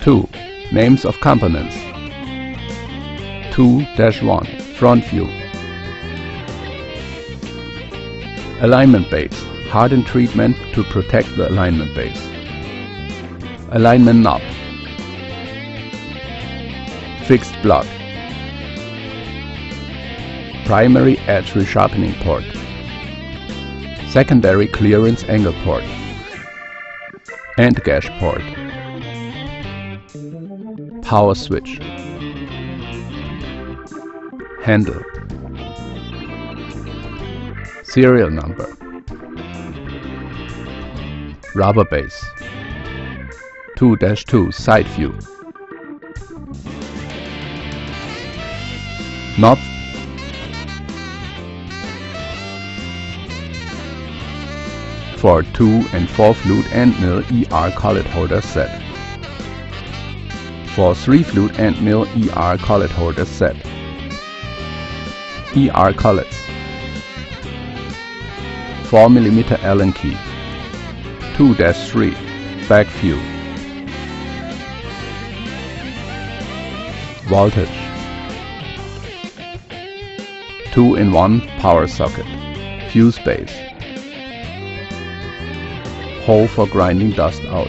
2. Names of components. 2-1. Front view. Alignment base. Hardened treatment to protect the alignment base. Alignment knob. Fixed block. Primary edge resharpening port. Secondary clearance angle port. End gash port. Power switch. Handle. Serial number. Rubber base. 2-2 side view. Knob. For 2 and 4 flute end mill ER collet holder set. For 3 flute end mill ER collet holder set. ER collets. 4mm Allen key. 2-3 back view. Voltage. 2-in-1 power socket. Fuse base. Hole for grinding dust out.